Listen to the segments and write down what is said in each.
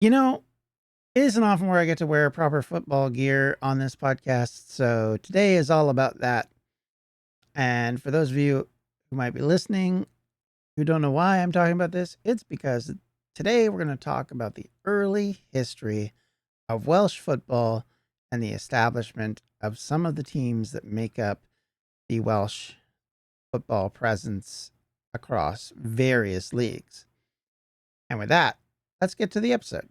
You know, it isn't often where I get to wear proper football gear on this podcast, so today is all about that. And for those of you who might be listening who don't know why I'm talking about this, it's because today we're going to talk about the early history of Welsh football and the establishment of some of the teams that make up the Welsh football presence across various leagues. And with that, let's get to the episode.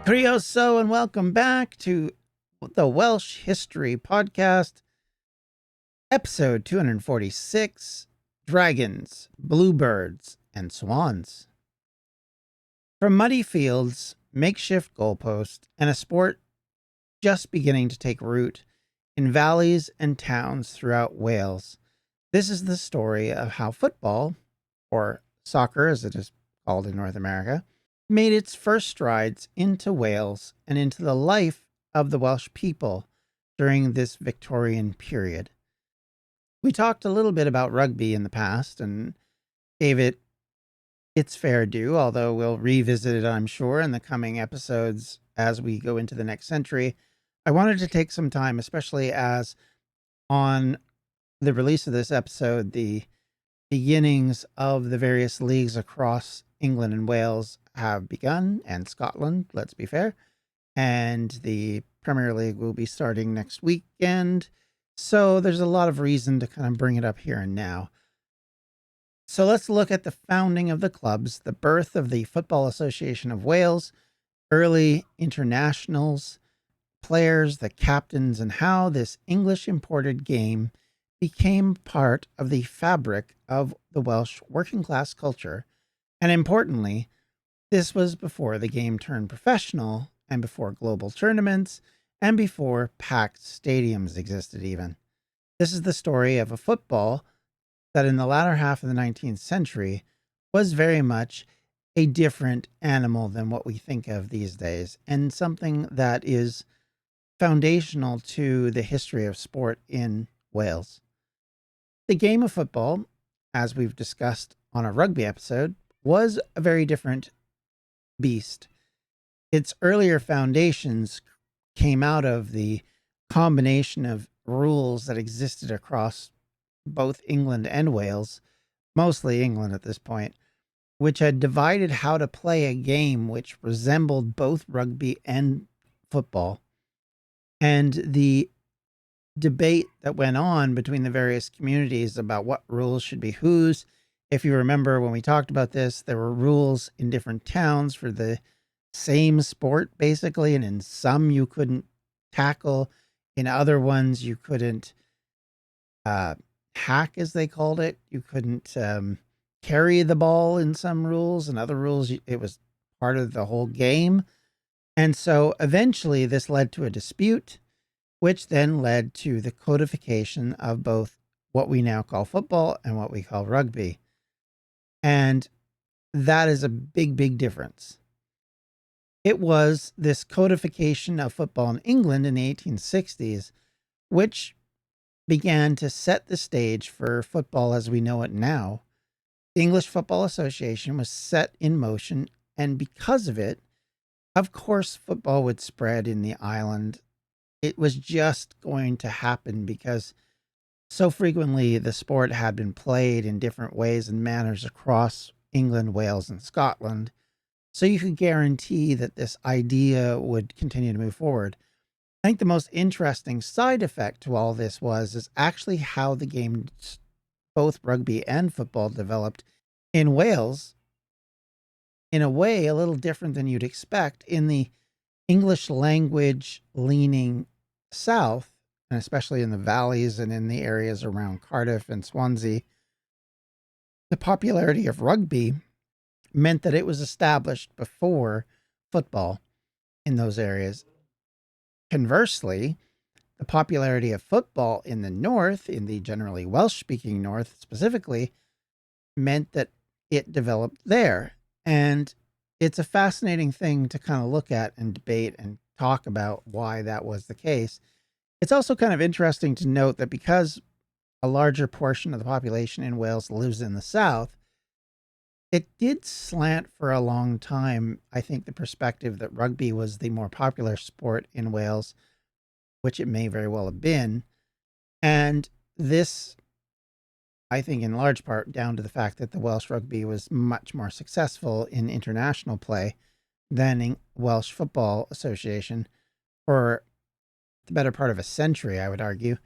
Crioso, and welcome back to the Welsh History Podcast, episode 246, Dragons, Bluebirds, and Swans. From muddy fields, makeshift goalposts, and a sport just beginning to take root in valleys and towns throughout Wales, this is the story of how football, or soccer as it is called in North America, made its first strides into Wales and into the life of the Welsh people during this Victorian period. We talked a little bit about rugby in the past and gave it its fair due, although we'll revisit it, I'm sure, in the coming episodes as we go into the next century. I wanted to take some time, especially as on the release of this episode, the beginnings of the various leagues across England and Wales have begun, and Scotland, let's be fair. And the Premier League will be starting next weekend. So there's a lot of reason to kind of bring it up here and now. So let's look at the founding of the clubs, the birth of the Football Association of Wales, early internationals, players, the captains, and how this English imported game became part of the fabric of the Welsh working class culture. And importantly, this was before the game turned professional and before global tournaments and before packed stadiums existed even. This is the story of a football that in the latter half of the 19th century was very much a different animal than what we think of these days, and something that is foundational to the history of sport in Wales. The game of football, as we've discussed on a rugby episode, was a very different beast. Its earlier foundations came out of the combination of rules that existed across both England and Wales, mostly England at this point, which had divided how to play a game which resembled both rugby and football. And the debate that went on between the various communities about what rules should be whose. If you remember when we talked about this, there were rules in different towns for the same sport, basically, and in some you couldn't tackle, in other ones you couldn't hack, as they called it. You couldn't carry the ball in some rules, and other rules it was part of the whole game. And so eventually this led to a dispute, which then led to the codification of both what we now call football and what we call rugby. And that is a big, big difference. It was this codification of football in England in the 1860s, which began to set the stage for football as we know it now. The English Football Association was set in motion, and because of it, of course, football would spread in the island. It was just going to happen because so frequently the sport had been played in different ways and manners across England, Wales, and Scotland. So you could guarantee that this idea would continue to move forward. I think the most interesting side effect to all this is actually how the game, both rugby and football, developed in Wales in a way a little different than you'd expect. In the English language leaning south, and especially in the valleys and in the areas around Cardiff and Swansea, the popularity of rugby meant that it was established before football in those areas. Conversely, the popularity of football in the north, in the generally Welsh-speaking north specifically, meant that it developed there. And it's a fascinating thing to kind of look at and debate and talk about why that was the case. It's also kind of interesting to note that because a larger portion of the population in Wales lives in the south, it did slant for a long time, I think, the perspective that rugby was the more popular sport in Wales, which it may very well have been. And this, I think, in large part down to the fact that the Welsh rugby was much more successful in international play than in Welsh Football Association for the better part of a century, I would argue.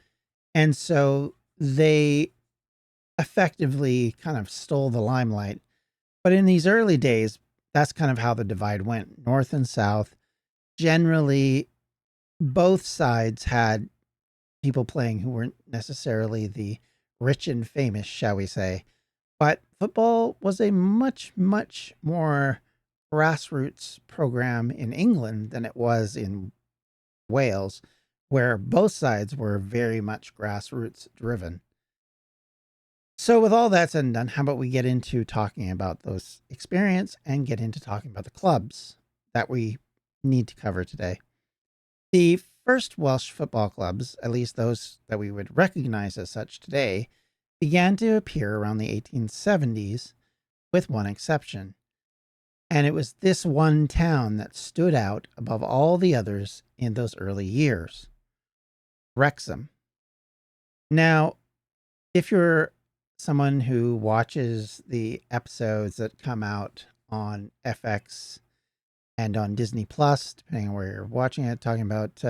And so they effectively kind of stole the limelight. But in these early days, that's kind of how the divide went, north and south. Generally, both sides had people playing who weren't necessarily the rich and famous, shall we say. But football was a much, much more grassroots program in England than it was in Wales, where both sides were very much grassroots driven. So, with all that said and done, how about we get into talking about those experience and get into talking about the clubs that we need to cover today? The first Welsh football clubs, at least those that we would recognize as such today, began to appear around the 1870s, with one exception. And it was this one town that stood out above all the others in those early years: Wrexham. Now, if you're someone who watches the episodes that come out on FX and on Disney Plus, depending on where you're watching it, talking about,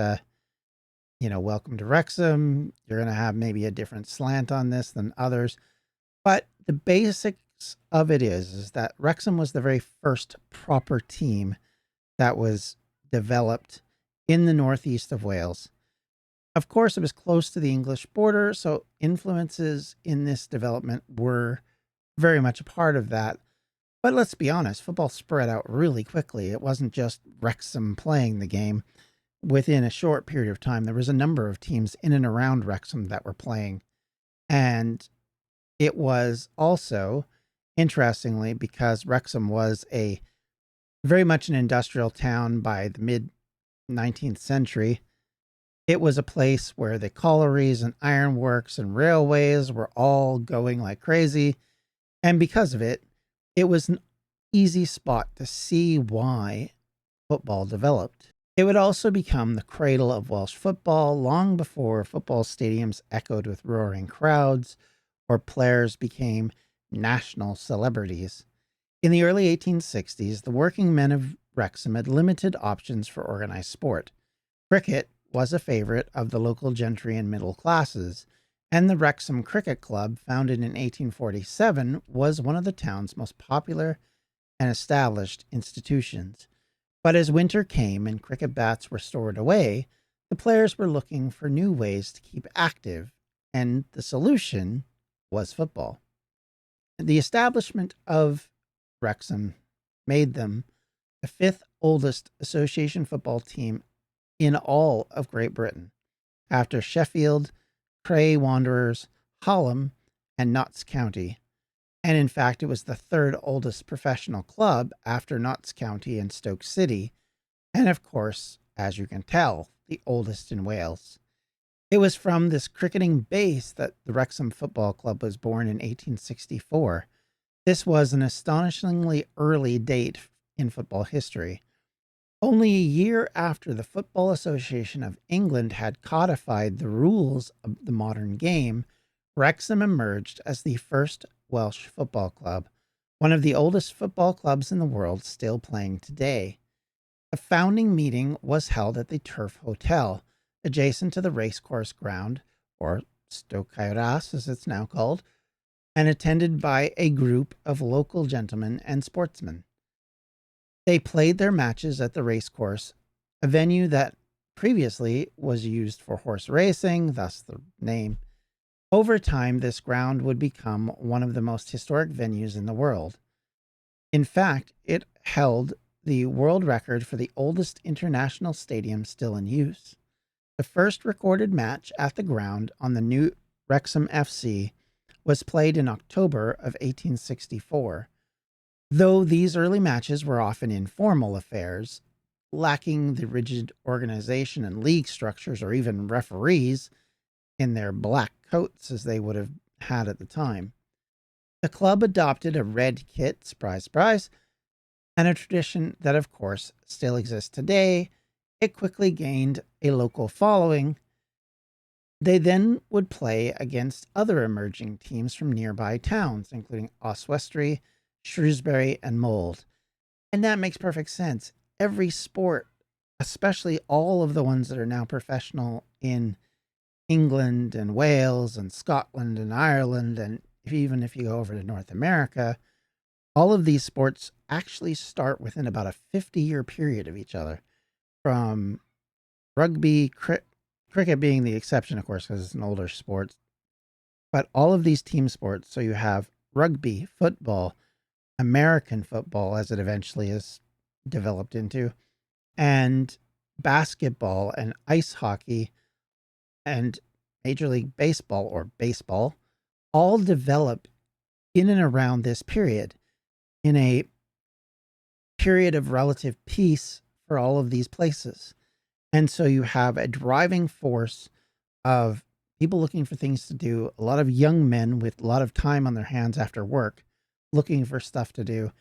Welcome to Wrexham, you're going to have maybe a different slant on this than others. But the basics of it is that Wrexham was the very first proper team that was developed in the northeast of Wales. Of course, it was close to the English border, so influences in this development were very much a part of that. But let's be honest, football spread out really quickly. It wasn't just Wrexham playing the game. Within a short period of time, there was a number of teams in and around Wrexham that were playing. And it was also, interestingly, because Wrexham was a very much an industrial town by the mid 19th century. It was a place where the collieries and ironworks and railways were all going like crazy. And because of it, it was an easy spot to see why football developed. It would also become the cradle of Welsh football long before football stadiums echoed with roaring crowds or players became national celebrities. In the early 1860s, the working men of Wrexham had limited options for organized sport. Cricket was a favorite of the local gentry and middle classes, and the Wrexham Cricket Club, founded in 1847, was one of the town's most popular and established institutions. But as winter came and cricket bats were stored away, the players were looking for new ways to keep active, and the solution was football. The establishment of Wrexham made them the fifth oldest association football team in all of Great Britain, after Sheffield, Cray Wanderers, Hallam, and Notts County. And in fact, it was the third oldest professional club after Notts County and Stoke City, and of course, as you can tell, the oldest in Wales. It was from this cricketing base that the Wrexham Football Club was born in 1864. This was an astonishingly early date in football history. Only a year after the Football Association of England had codified the rules of the modern game, Wrexham emerged as the first Welsh football club, one of the oldest football clubs in the world still playing today. The founding meeting was held at the Turf Hotel, adjacent to the racecourse ground, or Stoke Kairas as it's now called, and attended by a group of local gentlemen and sportsmen. They played their matches at the racecourse, a venue that previously was used for horse racing, thus the name. Over time, this ground would become one of the most historic venues in the world. In fact, it held the world record for the oldest international stadium still in use. The first recorded match at the ground on the new Wrexham FC was played in October of 1864. Though these early matches were often informal affairs, lacking the rigid organization and league structures or even referees in their black coats as they would have had at the time. The club adopted a red kit, surprise, surprise, and a tradition that, of course, still exists today. It quickly gained a local following. They then would play against other emerging teams from nearby towns, including Oswestry, Shrewsbury, and Mold. And that makes perfect sense. Every sport, especially all of the ones that are now professional in England and Wales and Scotland and Ireland, and even if you go over to North America, all of these sports actually start within about a 50-year period of each other. From rugby, cricket being the exception, of course, because it's an older sport, but all of these team sports, so you have rugby, football, American football, as it eventually is developed into, and basketball and ice hockey and Major League Baseball or baseball all develop in and around this period, in a period of relative peace for all of these places. And so you have a driving force of people looking for things to do, a lot of young men with a lot of time on their hands after work looking for stuff to do,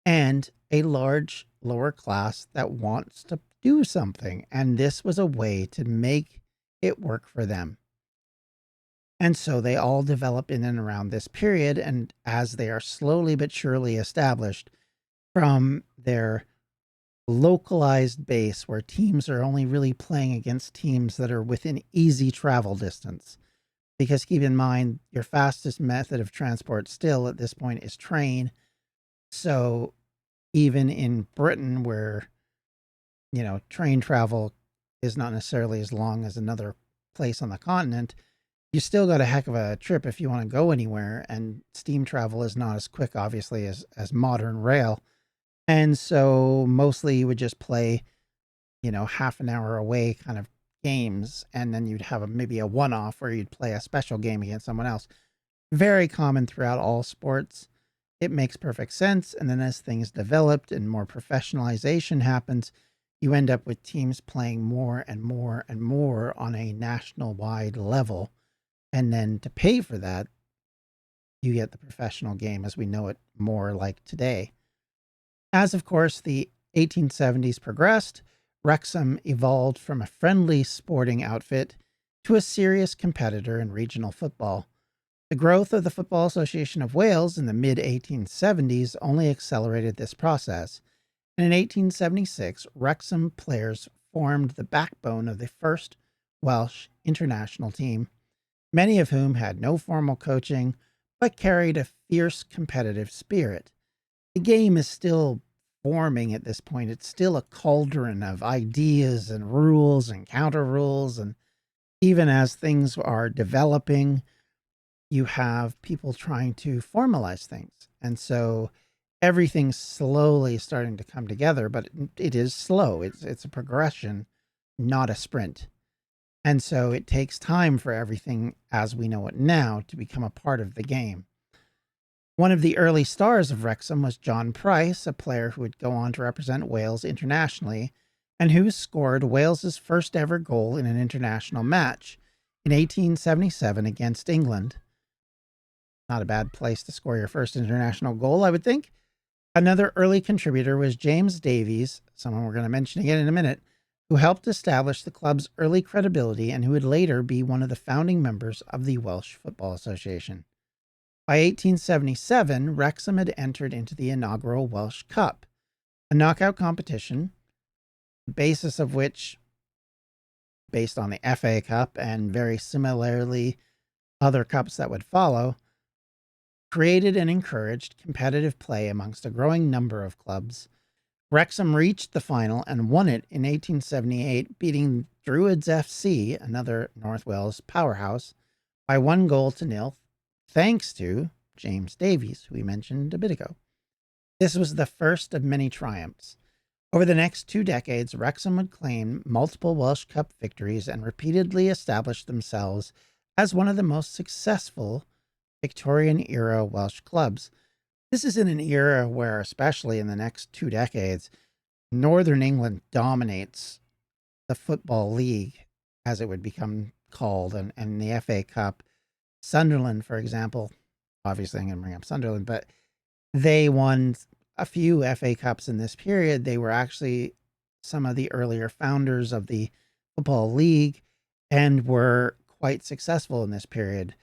and a large lower class that wants to do something. And this was a way to make it work for them. And so they all develop in and around this period. And as they are slowly but surely established from their localized base, where teams are only really playing against teams that are within easy travel distance. Because keep in mind, your fastest method of transport still at this point is train. So even in Britain, where, train travel is not necessarily as long as another place on the continent, you still got a heck of a trip if you want to go anywhere. And steam travel is not as quick, obviously, as modern rail. And so mostly you would just play, half an hour away kind of games. And then you'd have maybe a one-off where you'd play a special game against someone else. Very common throughout all sports. It makes perfect sense. And then as things developed and more professionalization happens, you end up with teams playing more and more and more on a national-wide level. And then to pay for that, you get the professional game as we know it more like today. As, of course, the 1870s progressed, Wrexham evolved from a friendly sporting outfit to a serious competitor in regional football. The growth of the Football Association of Wales in the mid-1870s only accelerated this process, and in 1876, Wrexham players formed the backbone of the first Welsh international team, many of whom had no formal coaching but carried a fierce competitive spirit. The game is still forming at this point. It's still a cauldron of ideas and rules and counter rules. And even as things are developing, you have people trying to formalize things. And so everything's slowly starting to come together, but it is slow. It's a progression, not a sprint. And so it takes time for everything as we know it now to become a part of the game. One of the early stars of Wrexham was John Price, a player who would go on to represent Wales internationally and who scored Wales's first ever goal in an international match in 1877 against England. Not a bad place to score your first international goal, I would think. Another early contributor was James Davies, someone we're going to mention again in a minute, who helped establish the club's early credibility and who would later be one of the founding members of the Welsh Football Association. By 1877, Wrexham had entered into the inaugural Welsh Cup, a knockout competition, the basis of which, based on the FA Cup and very similarly other cups that would follow, created and encouraged competitive play amongst a growing number of clubs. Wrexham reached the final and won it in 1878, beating Druids FC, another North Wales powerhouse, by 1-0, thanks to James Davies, who we mentioned a bit ago. This was the first of many triumphs. Over the next 2 decades, Wrexham would claim multiple Welsh Cup victories and repeatedly establish themselves as one of the most successful Victorian-era Welsh clubs. This is in an era where, especially in the next 2 decades, Northern England dominates the Football League, as it would become called, and the FA Cup. Sunderland, for example, obviously I'm going to bring up Sunderland, but they won a few FA Cups in this period. They were actually some of the earlier founders of the Football League and were quite successful in this period.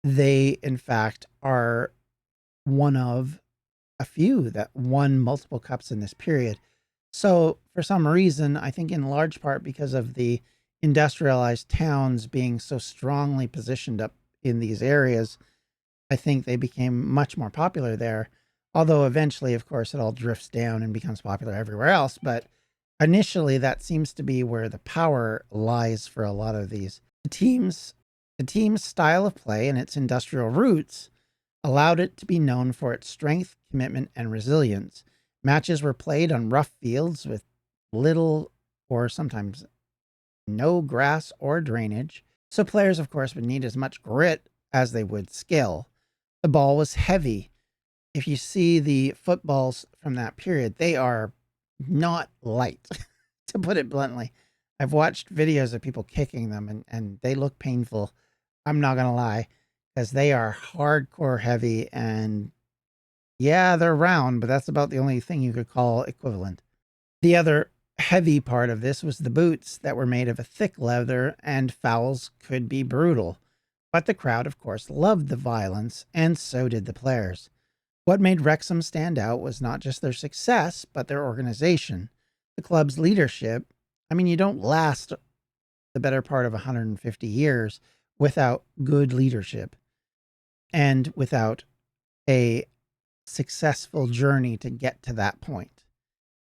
They, in fact, are one of a few that won multiple cups in this period. So, for some reason, I think in large part because of the industrialized towns being so strongly positioned up in these areas, I think they became much more popular there. Although eventually, of course, it all drifts down and becomes popular everywhere else. But initially, that seems to be where the power lies for a lot of these teams. The team's style of play and its industrial roots allowed it to be known for its strength, commitment, and resilience. Matches were played on rough fields with little or sometimes no grass or drainage, so players, of course, would need as much grit as they would skill. The ball was heavy. If you see the footballs from that period, they are not light, to put it bluntly. I've watched videos of people kicking them, and they look painful. I'm not going to lie, because they are hardcore heavy, and yeah, they're round, but that's about the only thing you could call equivalent. The other heavy part of this was the boots that were made of a thick leather, and fouls could be brutal. But the crowd, of course, loved the violence, and so did the players. What made Wrexham stand out was not just their success, but their organization. The club's leadership. I mean, you don't last the better part of 150 years without good leadership and without a successful journey to get to that point.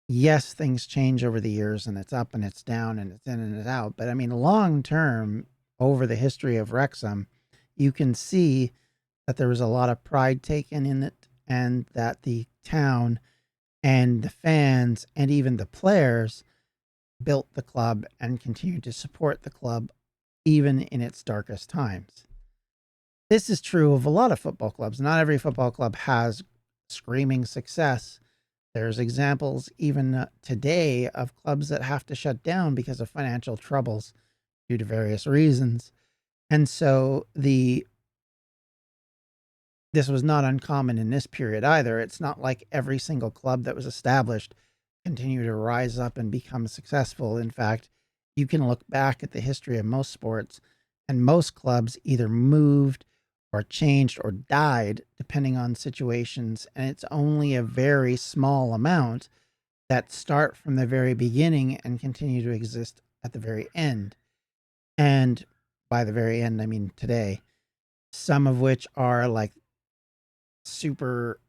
Yes, things change over the years, and it's up and it's down and it's in and it's out. But I mean, long term, over the history of Wrexham, you can see that there was a lot of pride taken in it, and that the town and the fans and even the players built the club and continued to support the club even in its darkest times. This is true of a lot of football clubs. Not every football club has screaming success. There's examples even today of clubs that have to shut down because of financial troubles due to various reasons. And so this was not uncommon in this period either. It's not like every single club that was established continued to rise up and become successful. In fact, you can look back at the history of most sports, and most clubs either moved or changed or died depending on situations. And it's only a very small amount that start from the very beginning and continue to exist at the very end. And by the very end, I mean today, some of which are like super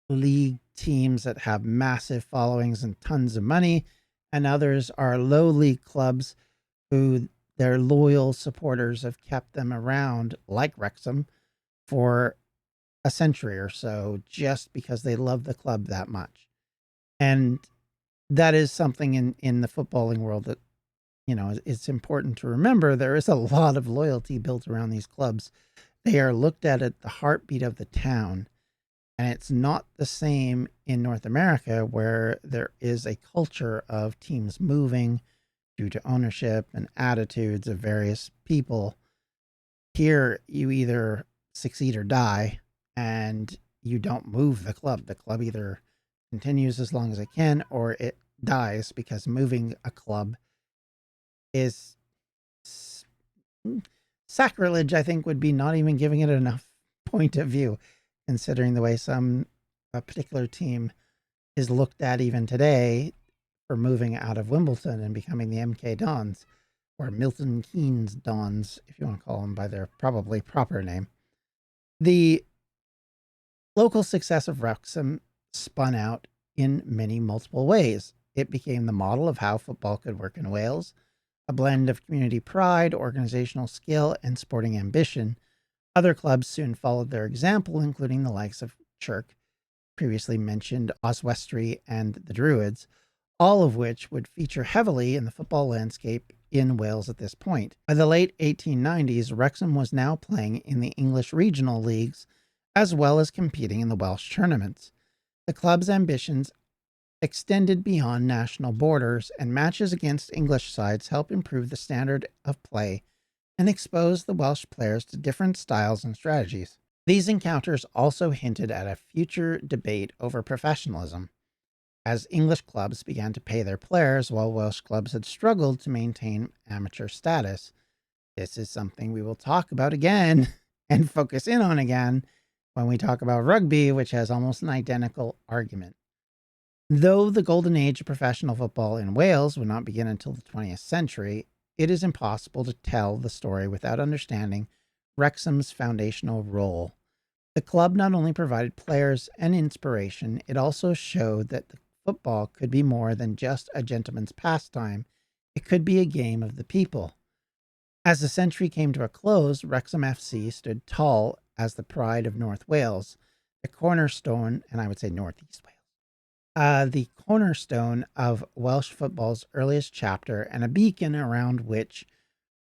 league teams that have massive followings and tons of money, and others are low league clubs who their loyal supporters have kept them around, like Wrexham, for a century or so, just because they love the club that much. And that is something in the footballing world that, it's important to remember. There is a lot of loyalty built around these clubs. They are looked at the heartbeat of the town. And it's not the same in North America, where there is a culture of teams moving due to ownership and attitudes of various people. Here, you either succeed or die, and you don't move the club. The club either continues as long as it can, or it dies, because moving a club is sacrilege, I think, would be not even giving it enough point of view, considering the way a particular team is looked at even today for moving out of Wimbledon and becoming the MK Dons, or Milton Keynes Dons, if you want to call them by their probably proper name. The local success of Wrexham spun out in many multiple ways. It became the model of how football could work in Wales, a blend of community pride, organizational skill, and sporting ambition. Other clubs soon followed their example, including the likes of Chirk, previously mentioned, Oswestry, and the Druids, all of which would feature heavily in the football landscape in Wales at this point. By the late 1890s, Wrexham was now playing in the English regional leagues, as well as competing in the Welsh tournaments. The club's ambitions extended beyond national borders, and matches against English sides helped improve the standard of play and expose the Welsh players to different styles and strategies. These encounters also hinted at a future debate over professionalism, as English clubs began to pay their players while Welsh clubs had struggled to maintain amateur status. This is something we will talk about again and focus in on again when we talk about rugby, which has almost an identical argument. Though the golden age of professional football in Wales would not begin until the 20th century, it is impossible to tell the story without understanding Wrexham's foundational role. The club not only provided players and inspiration, it also showed that football could be more than just a gentleman's pastime. It could be a game of the people. As the century came to a close, Wrexham FC stood tall as the pride of North Wales, the cornerstone, and I would say Northeast Wales, the cornerstone of Welsh football's earliest chapter and a beacon around which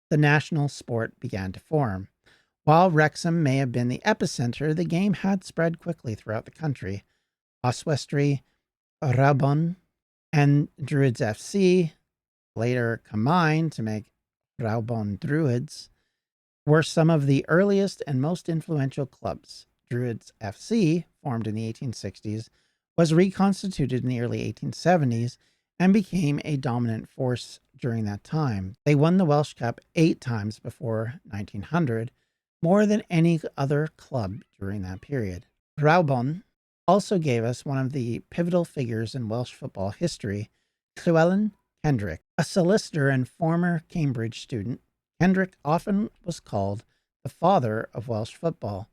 the national sport began to form. While Wrexham may have been the epicenter, the game had spread quickly throughout the country. Oswestry, Rabon, and Druids FC, later combined to make Raubon Druids, were some of the earliest and most influential clubs. Druids FC, formed in the 1860s, was reconstituted in the early 1870s and became a dominant force during that time. They won the Welsh Cup 8 times before 1900, more than any other club during that period. Raubon also gave us one of the pivotal figures in Welsh football history, Llewellyn Kendrick. A solicitor and former Cambridge student, Kendrick often was called the father of Welsh football.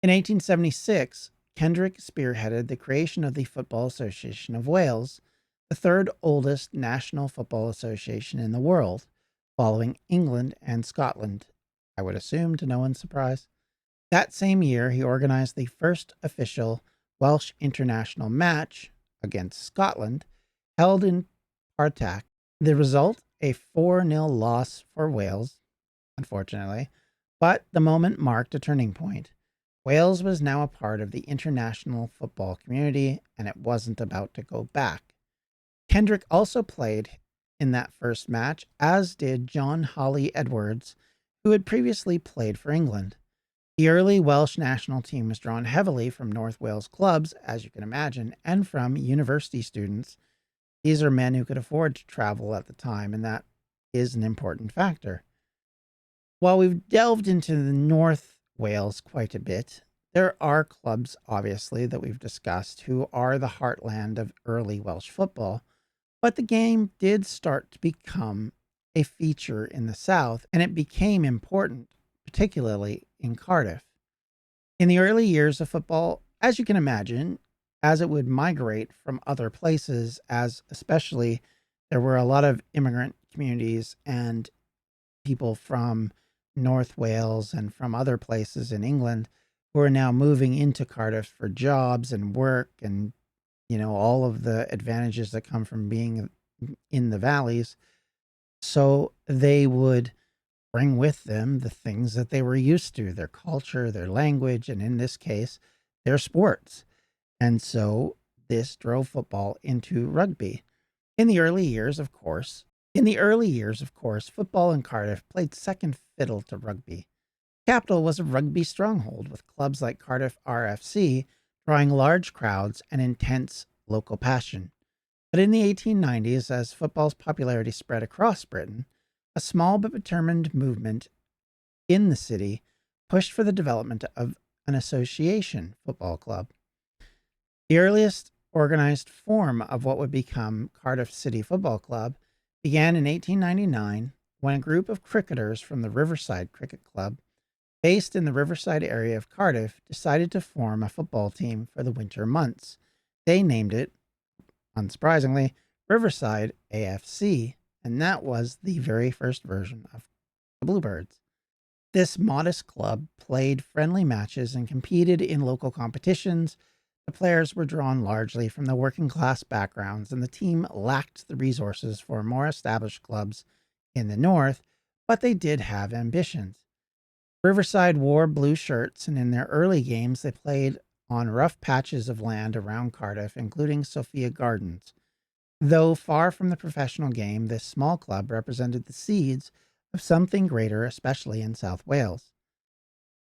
In 1876, Kendrick spearheaded the creation of the Football Association of Wales, the third oldest national football association in the world, following England and Scotland, I would assume to no one's surprise. That same year, he organized the first official Welsh international match against Scotland, held in Partick. The result, a 4-0 loss for Wales, unfortunately, but the moment marked a turning point. Wales was now a part of the international football community, and it wasn't about to go back. Kendrick also played in that first match, as did John Hawley Edwards, who had previously played for England. The early Welsh national team was drawn heavily from North Wales clubs, as you can imagine, and from university students. These are men who could afford to travel at the time, and that is an important factor. While we've delved into the North Wales quite a bit, there are clubs, obviously, that we've discussed who are the heartland of early Welsh football, but the game did start to become a feature in the South, and it became important, particularly in Cardiff. In the early years of football, as you can imagine, as it would migrate from other places, as especially there were a lot of immigrant communities and people from North Wales and from other places in England who are now moving into Cardiff for jobs and work and, all of the advantages that come from being in the valleys. So they would bring with them the things that they were used to, their culture, their language, and in this case, their sports. And so this drove football into rugby. In the early years, of course, football in Cardiff played second fiddle to rugby. Capital was a rugby stronghold, with clubs like Cardiff RFC drawing large crowds and intense local passion. But in the 1890s, as football's popularity spread across Britain, a small but determined movement in the city pushed for the development of an association football club. The earliest organized form of what would become Cardiff City Football Club began in 1899 when a group of cricketers from the Riverside Cricket Club, based in the Riverside area of Cardiff, decided to form a football team for the winter months. They named it, unsurprisingly, Riverside AFC, and that was the very first version of the Bluebirds. This modest club played friendly matches and competed in local competitions. The players were drawn largely from the working class backgrounds, and the team lacked the resources for more established clubs in the north, but they did have ambitions. Riverside wore blue shirts, and in their early games, they played on rough patches of land around Cardiff, including Sophia Gardens. Though far from the professional game, this small club represented the seeds of something greater, especially in South Wales.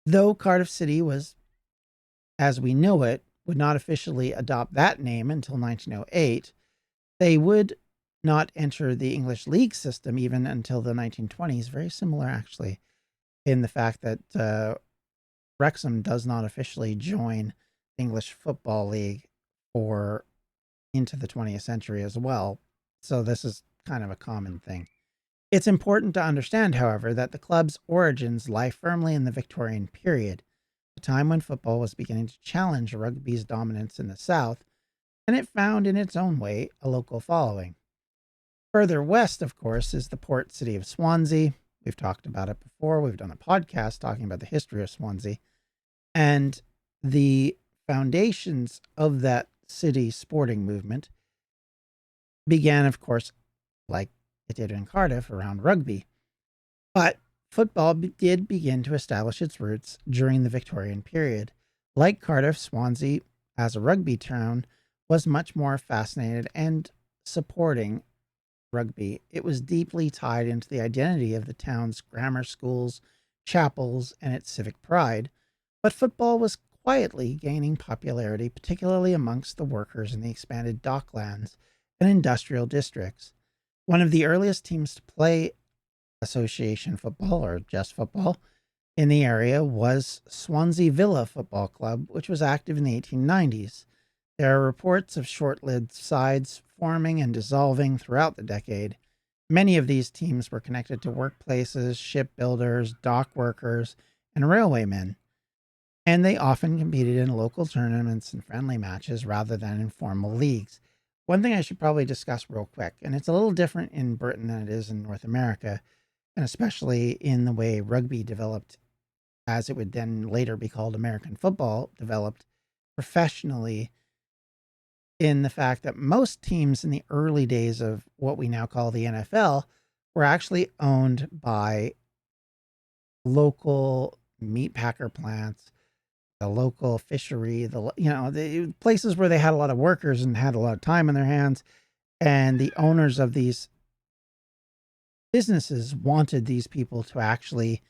Though Cardiff City was, as we know it, would not officially adopt that name until 1908, they would not enter the English league system even until the 1920s. Very similar, actually, in the fact that Wrexham does not officially join the English Football League or into the 20th century as well. So this is kind of a common thing. It's important to understand, however, that the club's origins lie firmly in the Victorian period, a time when football was beginning to challenge rugby's dominance in the South, and it found in its own way a local following. Further west, of course, is the port city of Swansea. We've talked about it before. We've done a podcast talking about the history of Swansea. And the foundations of that city sporting movement began, of course, like it did in Cardiff, around rugby. But football did begin to establish its roots during the Victorian period. Like Cardiff, Swansea, as a rugby town, was much more fascinated and supporting rugby. It was deeply tied into the identity of the town's grammar schools, chapels, and its civic pride. But football was quietly gaining popularity, particularly amongst the workers in the expanded docklands and industrial districts. One of the earliest teams to play association football, or just football, in the area was Swansea Villa Football Club, which was active in the 1890s. There are reports of short-lived sides forming and dissolving throughout the decade. Many of these teams were connected to workplaces, shipbuilders, dock workers, and railwaymen, and they often competed in local tournaments and friendly matches rather than in formal leagues. One thing I should probably discuss real quick, and it's a little different in Britain than it is in North America, and especially in the way rugby developed, as it would then later be called American football, developed professionally, in the fact that most teams in the early days of what we now call the NFL were actually owned by local meat packer plants, the local fishery, the places where they had a lot of workers and had a lot of time in their hands, and the owners of these businesses wanted these people to actually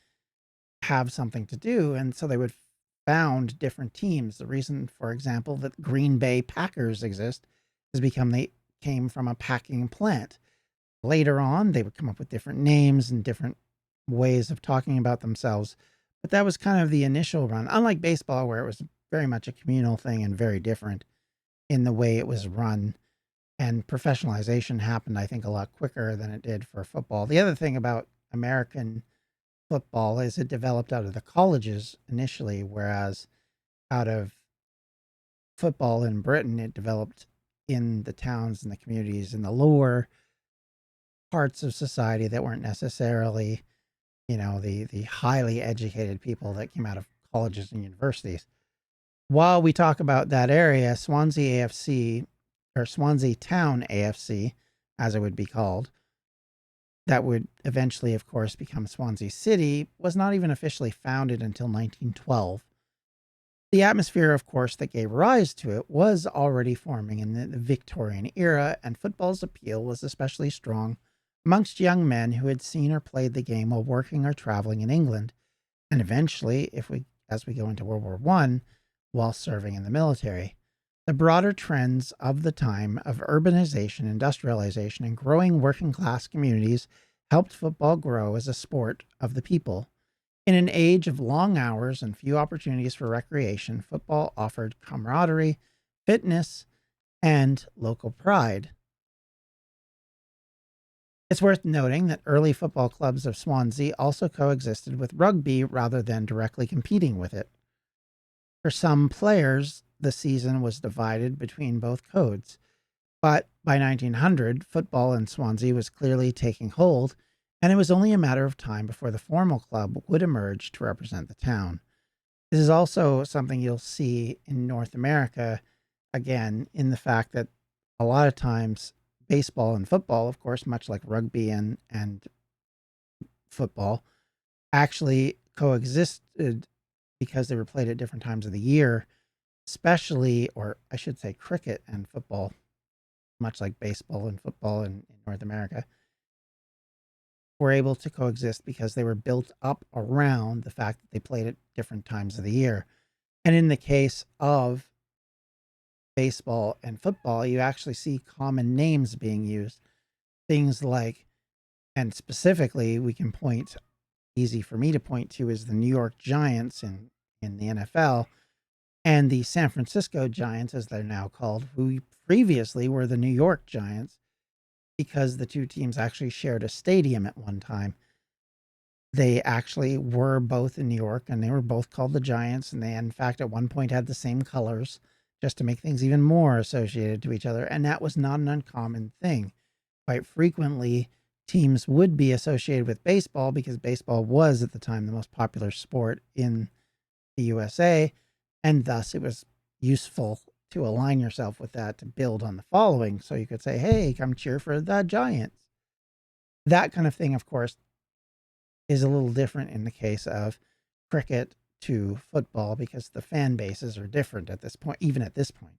have something to do, and so they would found different teams. The reason, for example, that Green Bay Packers exist is because they came from a packing plant. Later on, they would come up with different names and different ways of talking about themselves, but that was kind of the initial run. Unlike baseball, where it was very much a communal thing and very different in the way it was run, and professionalization happened, I think, a lot quicker than it did for football. The other thing about American football is it developed out of the colleges initially, whereas out of football in Britain, it developed in the towns and the communities in the lower parts of society that weren't necessarily, the highly educated people that came out of colleges and universities. While we talk about that area, Swansea AFC, or Swansea Town AFC, as it would be called, that would eventually, of course, become Swansea City, was not even officially founded until 1912. The atmosphere, of course, that gave rise to it was already forming in the Victorian era, and football's appeal was especially strong amongst young men who had seen or played the game while working or traveling in England, and eventually, as we go into World War I, while serving in the military. The broader trends of the time of urbanization, industrialization, and growing working class communities helped football grow as a sport of the people. In an age of long hours and few opportunities for recreation, football offered camaraderie, fitness, and local pride. It's worth noting that early football clubs of Swansea also coexisted with rugby rather than directly competing with it. For some players, the season was divided between both codes, but by 1900, football in Swansea was clearly taking hold, and it was only a matter of time before the formal club would emerge to represent the town. This is also something you'll see in North America, again, in the fact that a lot of times baseball and football, of course, much like rugby and football, actually coexisted because they were played at different times of the year, especially, or I should say, cricket and football, much like baseball and football in North America, were able to coexist because they were built up around the fact that they played at different times of the year. And in the case of baseball and football, you actually see common names being used. Things like, and specifically, we can point, easy for me to point to, is the New York Giants in the NFL and the San Francisco Giants, as they're now called, who previously were the New York Giants, because the two teams actually shared a stadium at one time. They actually were both in New York, and they were both called the Giants, and they, in fact, at one point had the same colors just to make things even more associated to each other, and that was not an uncommon thing. Quite frequently, teams would be associated with baseball because baseball was, at the time, the most popular sport in the USA, and thus it was useful to align yourself with that to build on the following. So you could say, hey, come cheer for the Giants. That kind of thing, of course, is a little different in the case of cricket to football because the fan bases are different at this point, even at this point.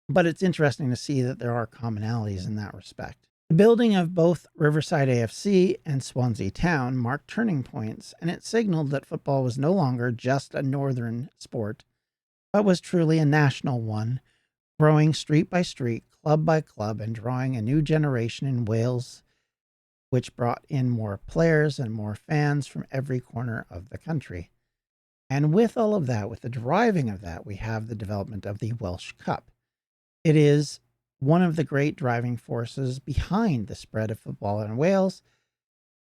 But it's interesting to see that there are commonalities in that respect. The building of both Riverside AFC and Swansea Town marked turning points, and it signaled that football was no longer just a northern sport, but was truly a national one, growing street by street, club by club, and drawing a new generation in Wales, which brought in more players and more fans from every corner of the country. And with all of that, with the driving of that, we have the development of the Welsh Cup. It is one of the great driving forces behind the spread of football in Wales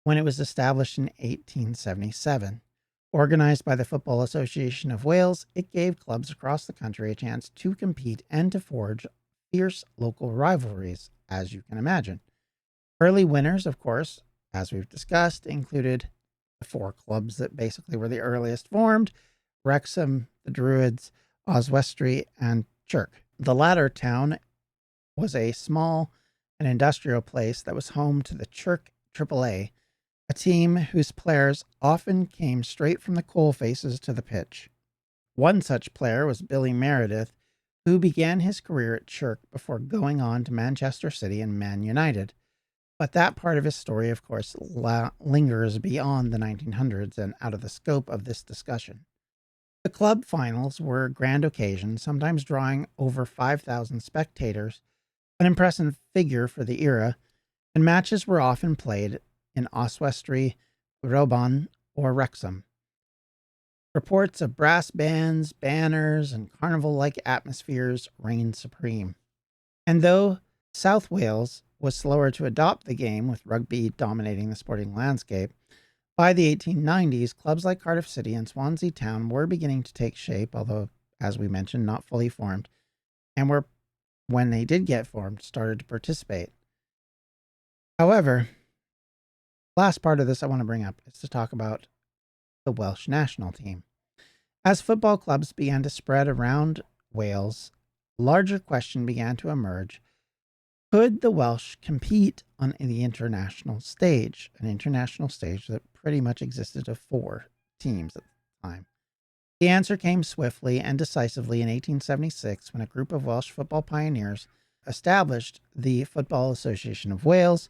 when it was established in 1877. Organized by the Football Association of Wales, it gave clubs across the country a chance to compete and to forge fierce local rivalries, as you can imagine. Early winners, of course, as we've discussed, included the four clubs that basically were the earliest formed: Wrexham, the Druids, Oswestry, and Chirk. The latter town was a small and industrial place that was home to the Chirk AAA, a team whose players often came straight from the coal faces to the pitch. One such player was Billy Meredith, who began his career at Chirk before going on to Manchester City and Man United. But that part of his story, of course, lingers beyond the 1900s and out of the scope of this discussion. The club finals were grand occasions, sometimes drawing over 5,000 spectators, an impressive figure for the era, and matches were often played in Oswestry, Roban, or Wrexham. Reports of brass bands, banners, and carnival-like atmospheres reigned supreme. And though South Wales was slower to adopt the game, with rugby dominating the sporting landscape, by the 1890s, clubs like Cardiff City and Swansea Town were beginning to take shape, although, as we mentioned, not fully formed, and were, when they did get formed, started to participate. However, last part of this I want to bring up is to talk about the Welsh national team. As football clubs began to spread around Wales, a larger question began to emerge. Could the Welsh compete on the international stage, an international stage that pretty much existed of four teams at the time? The answer came swiftly and decisively in 1876 when a group of Welsh football pioneers established the Football Association of Wales.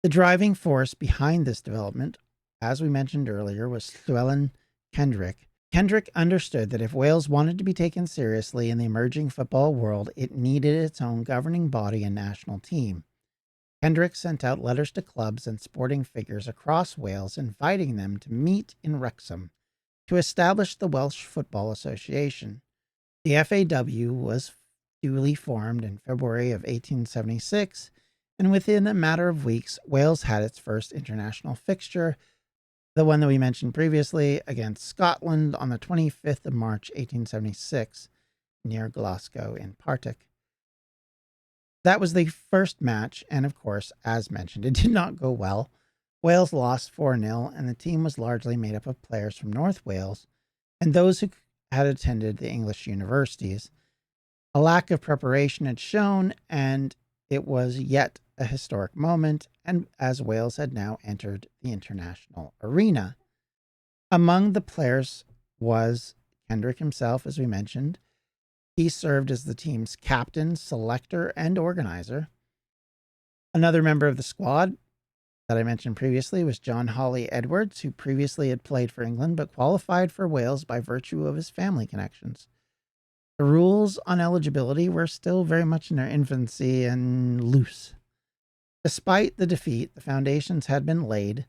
The driving force behind this development, as we mentioned earlier, was Llewellyn Kendrick. Kendrick understood that if Wales wanted to be taken seriously in the emerging football world, it needed its own governing body and national team. Kendrick sent out letters to clubs and sporting figures across Wales inviting them to meet in Wrexham to establish the Welsh Football Association. The FAW was duly formed in February of 1876, and within a matter of weeks, Wales had its first international fixture, the one that we mentioned previously, against Scotland on the 25th of March, 1876, near Glasgow in Partick. That was the first match, and of course, as mentioned, it did not go well. Wales lost 4-0, and the team was largely made up of players from North Wales and those who had attended the English universities. A lack of preparation had shown, and it was yet a historic moment, and as Wales had now entered the international arena. Among the players was Kendrick himself, as we mentioned. He served as the team's captain, selector, and organizer. Another member of the squad that I mentioned previously was John Hawley Edwards, who previously had played for England but qualified for Wales by virtue of his family connections. The rules on eligibility were still very much in their infancy and loose. Despite the defeat, the foundations had been laid,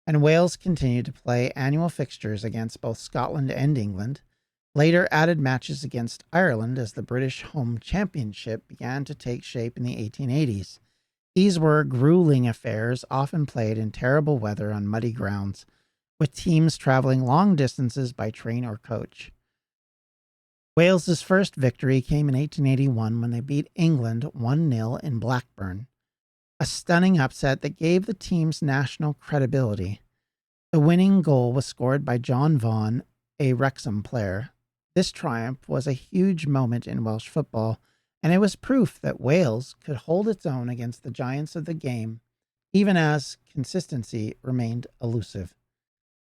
and Wales continued to play annual fixtures against both Scotland and England, later added matches against Ireland as the British Home Championship began to take shape in the 1880s. These were grueling affairs, often played in terrible weather on muddy grounds, with teams traveling long distances by train or coach. Wales's first victory came in 1881 when they beat England 1-0 in Blackburn, a stunning upset that gave the team's national credibility. The winning goal was scored by John Vaughan, a Wrexham player. This triumph was a huge moment in Welsh football, and it was proof that Wales could hold its own against the giants of the game, even as consistency remained elusive.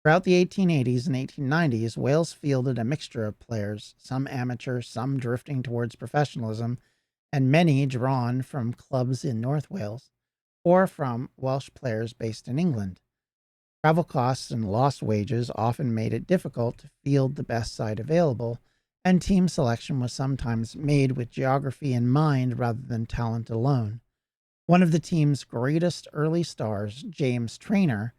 Throughout the 1880s and 1890s, Wales fielded a mixture of players, some amateur, some drifting towards professionalism, and many drawn from clubs in North Wales or from Welsh players based in England. Travel costs and lost wages often made it difficult to field the best side available, and team selection was sometimes made with geography in mind rather than talent alone. One of the team's greatest early stars, James Traynor,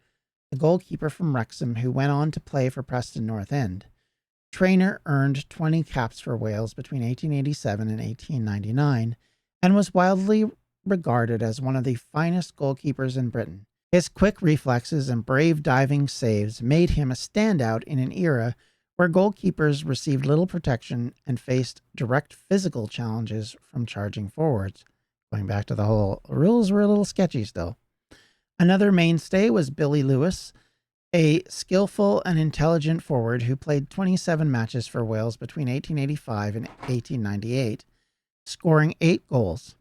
the goalkeeper from Wrexham who went on to play for Preston North End. Traynor earned 20 caps for Wales between 1887 and 1899 and was widely regarded as one of the finest goalkeepers in Britain. His quick reflexes and brave diving saves made him a standout in an era where goalkeepers received little protection and faced direct physical challenges from charging forwards. Going back to the whole rules were a little sketchy still. Another mainstay was Billy Lewis, a skillful and intelligent forward who played 27 matches for Wales between 1885 and 1898, scoring 8 goals.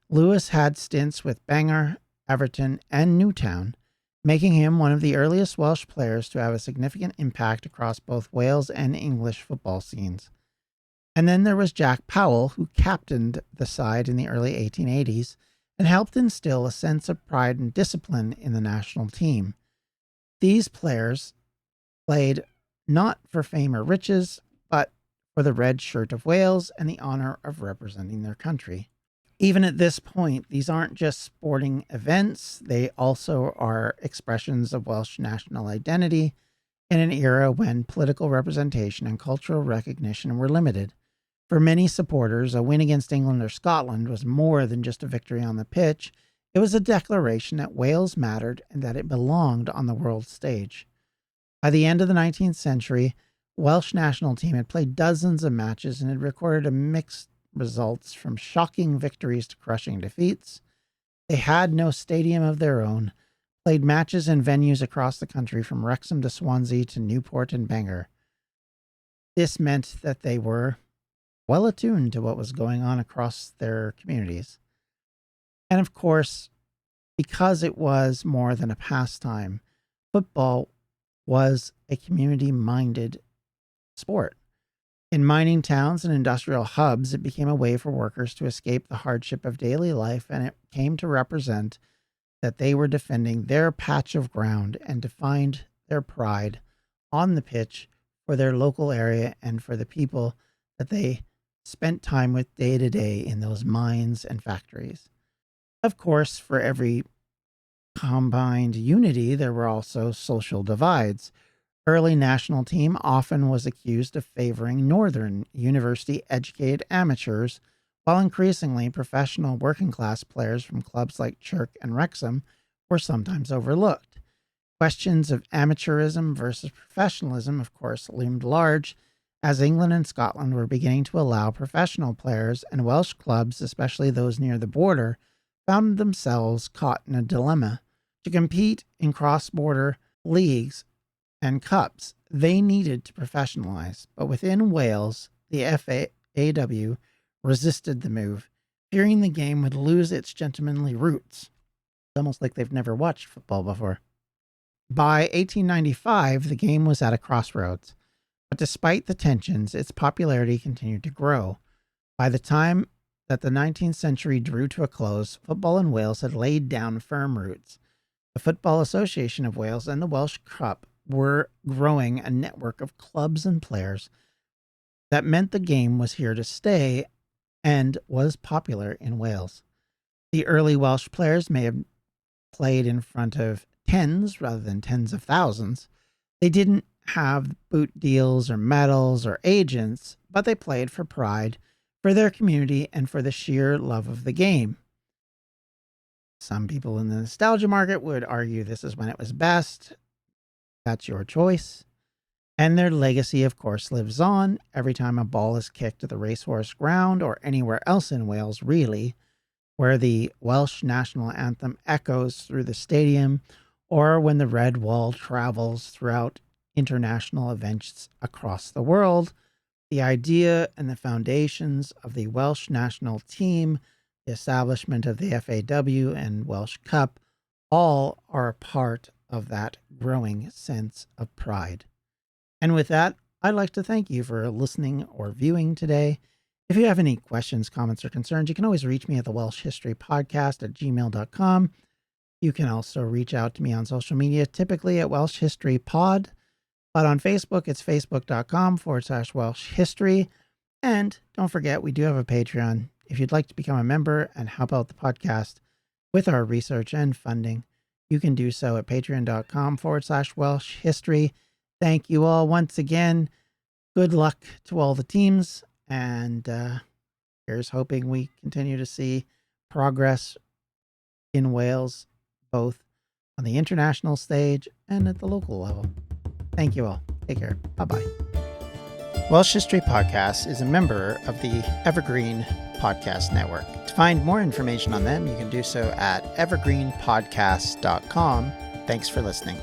Lewis had stints with Bangor, Everton, and Newtown, making him one of the earliest Welsh players to have a significant impact across both Wales and English football scenes. And then there was Jack Powell, who captained the side in the early 1880s and helped instill a sense of pride and discipline in the national team. These players played not for fame or riches, but for the red shirt of Wales and the honor of representing their country. Even at this point, these aren't just sporting events, they also are expressions of Welsh national identity in an era when political representation and cultural recognition were limited. For many supporters, a win against England or Scotland was more than just a victory on the pitch. It was a declaration that Wales mattered and that it belonged on the world stage. By the end of the 19th century, Welsh national team had played dozens of matches and had recorded a mixed results from shocking victories to crushing defeats. They had no stadium of their own, played matches in venues across the country from Wrexham to Swansea to Newport and Bangor. This meant that they were well attuned to what was going on across their communities. And of course, because it was more than a pastime, football was a community-minded sport. In mining towns and industrial hubs, it became a way for workers to escape the hardship of daily life, and it came to represent that they were defending their patch of ground and to find their pride on the pitch for their local area and for the people that they spent time with day to day in those mines and factories. Of course, for every combined unity, there were also social divides. Early national team often was accused of favoring northern, university-educated amateurs, while increasingly professional working-class players from clubs like Chirk and Wrexham were sometimes overlooked. Questions of amateurism versus professionalism, of course, loomed large, as England and Scotland were beginning to allow professional players, and Welsh clubs, especially those near the border, found themselves caught in a dilemma. To compete in cross-border leagues and cups, they needed to professionalize, but within Wales, the FAW resisted the move, fearing the game would lose its gentlemanly roots. It's almost like they've never watched football before. By 1895, the game was at a crossroads, but despite the tensions, its popularity continued to grow. By the time that the 19th century drew to a close, football in Wales had laid down firm roots. The Football Association of Wales and the Welsh Cup were growing a network of clubs and players that meant the game was here to stay and was popular in Wales. The early Welsh players may have played in front of tens rather than tens of thousands. They didn't have boot deals or medals or agents, but they played for pride, for their community, and for the sheer love of the game. Some people in the nostalgia market would argue this is when it was best. That's your choice. And their legacy, of course, lives on. Every time a ball is kicked at the racehorse ground or anywhere else in Wales, really, where the Welsh national anthem echoes through the stadium, or when the red wall travels throughout international events across the world, the idea and the foundations of the Welsh national team, the establishment of the FAW and Welsh Cup, all are a part of that growing sense of pride. And with that, I'd like to thank you for listening or viewing today. If you have any questions, comments, or concerns, you can always reach me at the Welsh History Podcast at gmail.com. You can also reach out to me on social media, typically at Welsh History Pod. But on Facebook, it's facebook.com/Welsh History. And don't forget, we do have a Patreon. If you'd like to become a member and help out the podcast with our research and funding, you can do so at patreon.com/Welsh History. Thank you all once again. Good luck to all the teams. And here's hoping we continue to see progress in Wales, both on the international stage and at the local level. Thank you all. Take care. Bye-bye. Welsh History Podcast is a member of the Evergreen Podcast Network. To find more information on them, you can do so at evergreenpodcasts.com. Thanks for listening.